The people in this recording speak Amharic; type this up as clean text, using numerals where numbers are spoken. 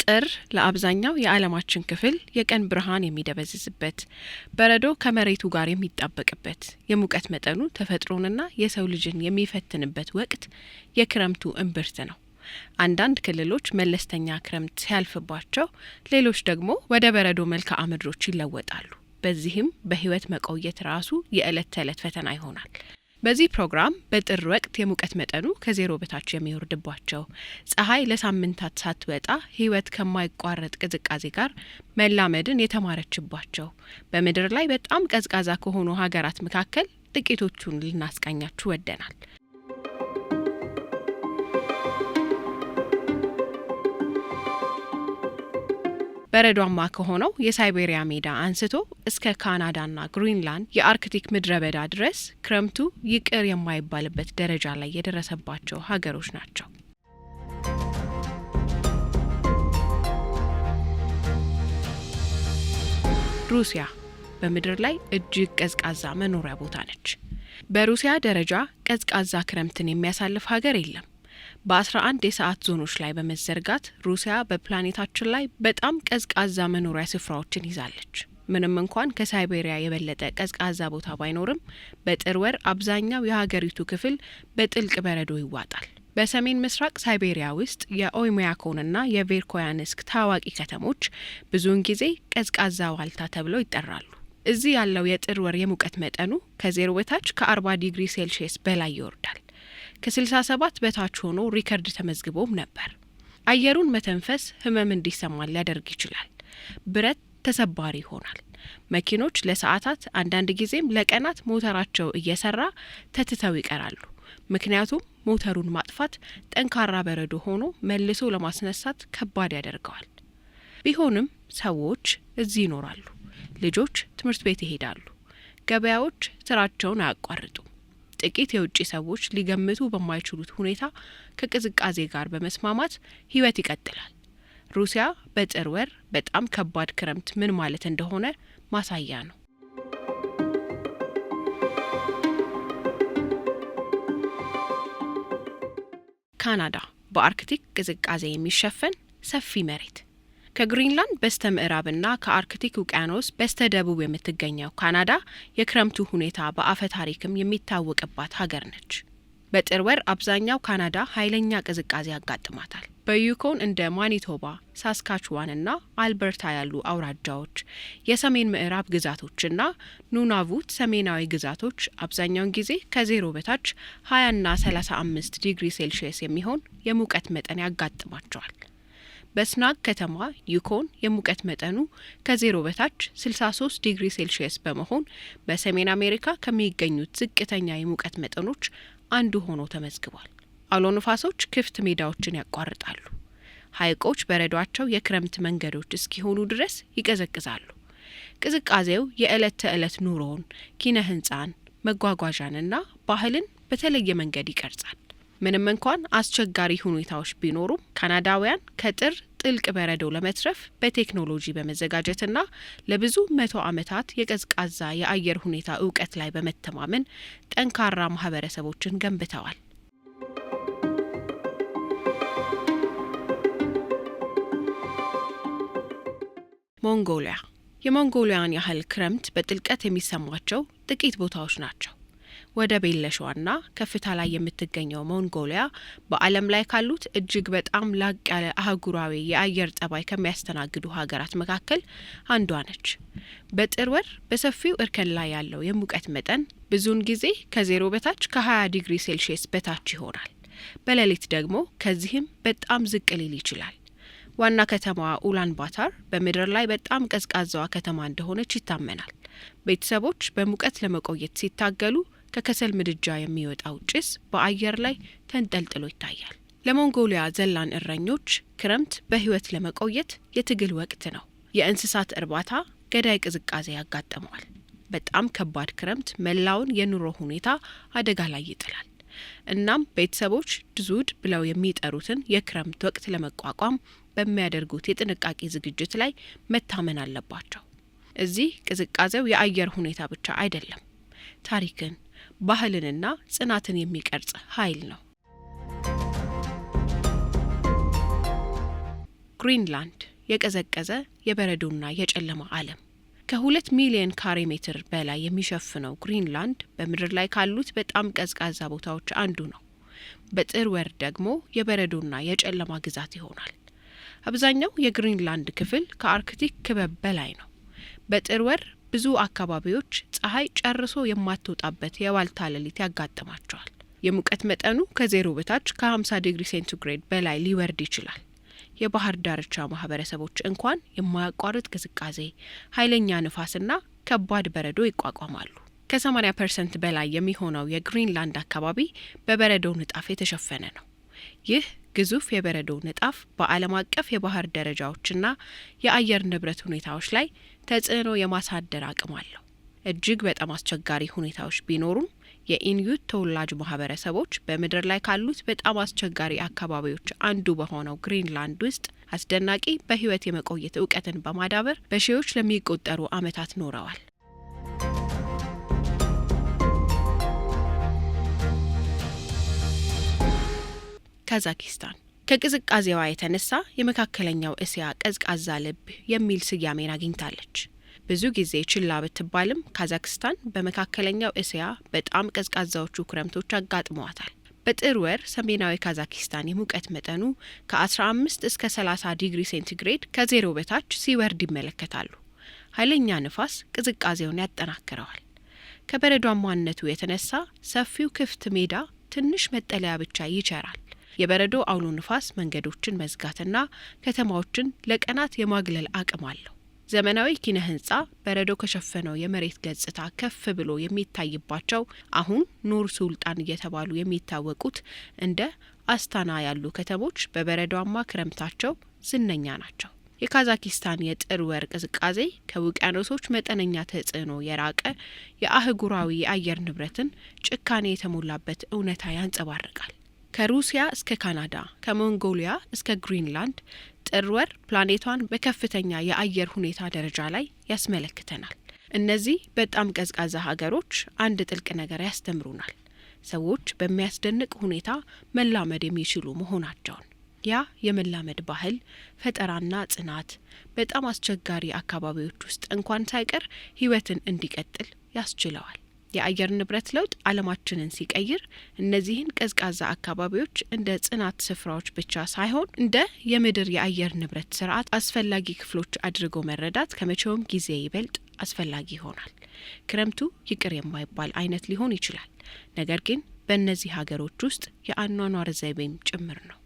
ጥር ለአብዛኛው የዓለማችን ክፍል የቀን ብርሃን የሚደበዝዝበት፣ በረዶ ከመሬቱ ጋር የሚጣበቅበት፣ የሙቀት መጠኑ ተፈጥሮንና የሰው ልጅን የሚፈትንበት ወቅት የክረምቱ እምብርት ነው። አንዳንድ ክልሎች መለስተኛ ክረምት ሲያልፍባቸው፣ ሌሎች ደግሞ ወደ በረዶ መልክዓ ምድሮች ይለወጣሉ። በዚህም በህይወት መቆየት ራሱ የዕለት ተዕለት ፈተና ይሆናል። በዚህ ፕሮግራም በጥር ወቅት የሙቀት መጠኑ ከዜሮ በታች የሚወርድባቸው፣ ፀሐይ ለሳምንታት ሳትወጣ ህይወት ከማይቋረጥ ቅዝቃዜ ጋር መላመድን የተማረችባቸው፣ በምድር ላይ በጣም ቀዝቃዛ ከሆኑ ሀገራት መካከል ጥቂቶቹን ልናስቃኛችሁ ወደናል። በረዷማ ከሆነው የሳይቤሪያ ሜዳ አንስቶ እስከ ካናዳና ግሪንላንድ የአርክቲክ ምድረ በዳ ድረስ ክረምቱ ይቅር የማይባልበት ደረጃ ላይ የደረሰባቸው ሀገሮች ናቸው። ሩሲያ በምድር ላይ እጅግ ቀዝቃዛ መኖሪያ ቦታ ነች። በሩሲያ ደረጃ ቀዝቃዛ ክረምትን የሚያሳልፍ ሀገር የለም። በ11 የሰዓት ዞኖች ላይ በመዘርጋት ሩሲያ በፕላኔታችን ላይ በጣም ቀዝቃዛ መኖሪያ ስፍራዎችን ይዛለች። ምንም እንኳን ከሳይቤሪያ የበለጠ ቀዝቃዛ ቦታ ባይኖርም፣ በጥር ወር አብዛኛው የሀገሪቱ ክፍል በጥልቅ በረዶ ይዋጣል። በሰሜን ምስራቅ ሳይቤሪያ ውስጥ የኦይሚያኮንና የቬርኮያንስክ ታዋቂ ከተሞች ብዙውን ጊዜ ቀዝቃዛ ዋልታ ተብለው ይጠራሉ። እዚህ ያለው የጥር ወር የሙቀት መጠኑ ከዜሮ በታች ከ40 ዲግሪ ሴልሺየስ በላይ ይወርዳል። ከ67 በታች ሆኖ ሪከርድ ተመዝግቦም ነበር። አየሩን መተንፈስ ህመም እንዲሰማን ሊያደርግ ይችላል። ብረት ተሰባሪ ይሆናል። መኪኖች ለሰዓታት አንዳንድ ጊዜም ለቀናት ሞተራቸው እየሰራ ተትተው ይቀራሉ። ምክንያቱም ሞተሩን ማጥፋት ጠንካራ በረዶ ሆኖ መልሶ ለማስነሳት ከባድ ያደርገዋል። ቢሆንም ሰዎች እዚህ ይኖራሉ። ልጆች ትምህርት ቤት ይሄዳሉ። ገበያዎች ስራቸውን አያቋርጡም። ጥቂት የውጭ ሰዎች ሊገምቱ በማይችሉት ሁኔታ ከቅዝቃዜ ጋር በመስማማት ህይወት ይቀጥላል። ሩሲያ በጥር ወር በጣም ከባድ ክረምት ምን ማለት እንደሆነ ማሳያ ነው። ካናዳ በአርክቲክ ቅዝቃዜ የሚሸፈን ሰፊ መሬት። ከግሪንላንድ በስተ ምዕራብና ከአርክቲክ ውቅያኖስ በስተ ደቡብ የምትገኘው ካናዳ የክረምቱ ሁኔታ በአፈ ታሪክም የሚታወቅባት ሀገር ነች። በጥር ወር አብዛኛው ካናዳ ኃይለኛ ቅዝቃዜ ያጋጥማታል። በዩኮን እንደ ማኒቶባ፣ ሳስካችዋንና አልበርታ ያሉ አውራጃዎች፣ የሰሜን ምዕራብ ግዛቶችና ኑናቡት ሰሜናዊ ግዛቶች አብዛኛውን ጊዜ ከዜሮ በታች 20ና 35 ዲግሪ ሴልሺየስ የሚሆን የሙቀት መጠን ያጋጥማቸዋል። በስናግ ከተማ ዩኮን የሙቀት መጠኑ ከዜሮ በታች 63 ዲግሪ ሴልሺየስ በመሆን በሰሜን አሜሪካ ከሚገኙት ዝቅተኛ የሙቀት መጠኖች አንዱ ሆኖ ተመዝግቧል። አውሎ ነፋሶች ክፍት ሜዳዎችን ያቋርጣሉ። ሐይቆች በረዷቸው የክረምት መንገዶች እስኪሆኑ ድረስ ይቀዘቅዛሉ። ቅዝቃዜው የዕለት ተዕለት ኑሮን፣ ኪነ ህንጻን፣ መጓጓዣንና ባህልን በተለየ መንገድ ይቀርጻል። ምንም እንኳን አስቸጋሪ ሁኔታዎች ቢኖሩም ካናዳውያን ከጥር ጥልቅ በረዶ ለመትረፍ በቴክኖሎጂ በመዘጋጀትና ለብዙ መቶ ዓመታት የቀዝቃዛ የአየር ሁኔታ እውቀት ላይ በመተማመን ጠንካራ ማህበረሰቦችን ገንብተዋል። ሞንጎሊያ። የሞንጎሊያን ያህል ክረምት በጥልቀት የሚሰማቸው ጥቂት ቦታዎች ናቸው። ወደ ቤለሿና ከፍታ ላይ የምትገኘው ሞንጎሊያ በዓለም ላይ ካሉት እጅግ በጣም ላቅ ያለ አህጉራዊ የአየር ጠባይ ከሚያስተናግዱ ሀገራት መካከል አንዷ ነች። በጥር ወር በሰፊው እርከን ላይ ያለው የሙቀት መጠን ብዙውን ጊዜ ከዜሮ በታች ከ20 ዲግሪ ሴልሺየስ በታች ይሆናል። በሌሊት ደግሞ ከዚህም በጣም ዝቅ ሊል ይችላል። ዋና ከተማዋ ኡላንባታር በምድር ላይ በጣም ቀዝቃዛዋ ከተማ እንደሆነች ይታመናል። ቤተሰቦች በሙቀት ለመቆየት ሲታገሉ ከከሰል ምድጃ የሚወጣው ጭስ በአየር ላይ ተንጠልጥሎ ይታያል። ለሞንጎሊያ ዘላን እረኞች ክረምት በህይወት ለመቆየት የትግል ወቅት ነው። የእንስሳት እርባታ ገዳይ ቅዝቃዜ ያጋጥመዋል። በጣም ከባድ ክረምት መላውን የኑሮ ሁኔታ አደጋ ላይ ይጥላል። እናም ቤተሰቦች ድዙድ ብለው የሚጠሩትን የክረምት ወቅት ለመቋቋም በሚያደርጉት የጥንቃቄ ዝግጅት ላይ መታመን አለባቸው። እዚህ ቅዝቃዜው የአየር ሁኔታ ብቻ አይደለም፣ ታሪክን፣ ባህልንና ጽናትን የሚቀርጽ ኃይል ነው። ግሪንላንድ የቀዘቀዘ የበረዶና የጨለማ ዓለም። ከ2 ሚሊዮን ካሬ ሜትር በላይ የሚሸፍነው ግሪንላንድ በምድር ላይ ካሉት በጣም ቀዝቃዛ ቦታዎች አንዱ ነው። በጥር ወር ደግሞ የበረዶና የጨለማ ግዛት ይሆናል። አብዛኛው የግሪንላንድ ክፍል ከአርክቲክ ክበብ በላይ ነው። በጥር ወር ብዙ አካባቢዎች ፀሐይ ጨርሶ የማትወጣበት የዋልታ ሌሊት ያጋጥማቸዋል። የሙቀት መጠኑ ከ0 በታች ከ50 ዲግሪ ሴንቲግሬድ በላይ ሊወርድ ይችላል። የባህር ዳርቻ ማህበረሰቦች እንኳን የማያቋርጥ ቅዝቃዜ፣ ኃይለኛ ንፋስና ከባድ በረዶ ይቋቋማሉ። ከ80% በላይ የሚሆነው የግሪንላንድ አካባቢ በበረዶ ንጣፍ የተሸፈነ ነው። ይህ ግዙፍ የበረዶ ንጣፍ በዓለም አቀፍ የባህር ደረጃዎችና የአየር ንብረት ሁኔታዎች ላይ ተጽዕኖ የማሳደር አቅም አለው። እጅግ በጣም አስቸጋሪ ሁኔታዎች ቢኖሩም የኢንዩት ተወላጅ ማህበረሰቦች በምድር ላይ ካሉት በጣም አስቸጋሪ አካባቢዎች አንዱ በሆነው ግሪንላንድ ውስጥ አስደናቂ በህይወት የመቆየት እውቀትን በማዳበር በሺዎች ለሚቆጠሩ ዓመታት ኖረዋል። ካዛኪስታን ከቅዝቃዜዋ የተነሳ የመካከለኛው እስያ ቀዝቃዛ ልብ የሚል ስያሜን አግኝታለች። ብዙ ጊዜ ችላ ብትባልም ካዛክስታን በመካከለኛው እስያ በጣም ቀዝቃዛዎቹ ክረምቶች አጋጥመዋታል። በጥር ወር ሰሜናዊ ካዛኪስታን የሙቀት መጠኑ ከ15 እስከ 30 ዲግሪ ሴንቲግሬድ ከ0 በታች ሲወርድ ይመለከታሉ። ኃይለኛ ንፋስ ቅዝቃዜውን ያጠናክረዋል። ከበረዷማነቱ የተነሳ ሰፊው ክፍት ሜዳ ትንሽ መጠለያ ብቻ ይቸራል። የበረዶ አውሎ ንፋስ መንገዶችን መዝጋትና ከተማዎችን ለቀናት የማግለል አቅም አለው። ዘመናዊ ኪነ ህንጻ በረዶ ከሸፈነው የመሬት ገጽታ ከፍ ብሎ የሚታይባቸው አሁን ኑር ሱልጣን እየተባሉ የሚታወቁት እንደ አስታና ያሉ ከተሞች በበረዶማ ክረምታቸው ዝነኛ ናቸው። የካዛኪስታን የጥር ወር ቅዝቃዜ ከውቅያኖሶች መጠነኛ ተጽዕኖ የራቀ የአህጉራዊ የአየር ንብረትን ጭካኔ የተሞላበት እውነታ ያንጸባርቃል። ከሩሲያ እስከ ካናዳ፣ ከሞንጎሊያ እስከ ግሪንላንድ ጥር ወር ፕላኔቷን በከፍተኛ የአየር ሁኔታ ደረጃ ላይ ያስመለክተናል። እነዚህ በጣም ቀዝቃዛ ሀገሮች አንድ ጥልቅ ነገር ያስተምሩናል። ሰዎች በሚያስደንቅ ሁኔታ መላመድ የሚችሉ መሆናቸውን። ያ የመላመድ ባህል፣ ፈጠራና ጽናት በጣም አስቸጋሪ አካባቢዎች ውስጥ እንኳን ሳይቀር ህይወትን እንዲቀጥል ያስችለዋል። የአየር ንብረት ለውጥ ዓለማችንን ሲቀይር እነዚህን ቀዝቃዛ አካባቢዎች እንደ ጽናት ስፍራዎች ብቻ ሳይሆን እንደ የምድር የአየር ንብረት ስርዓት አስፈላጊ ክፍሎች አድርጎ መረዳት ከመቼውም ጊዜ ይበልጥ አስፈላጊ ይሆናል። ክረምቱ ይቅር የማይባል አይነት ሊሆን ይችላል፣ ነገር ግን በእነዚህ ሀገሮች ውስጥ የአኗኗር ዘይቤም ጭምር ነው።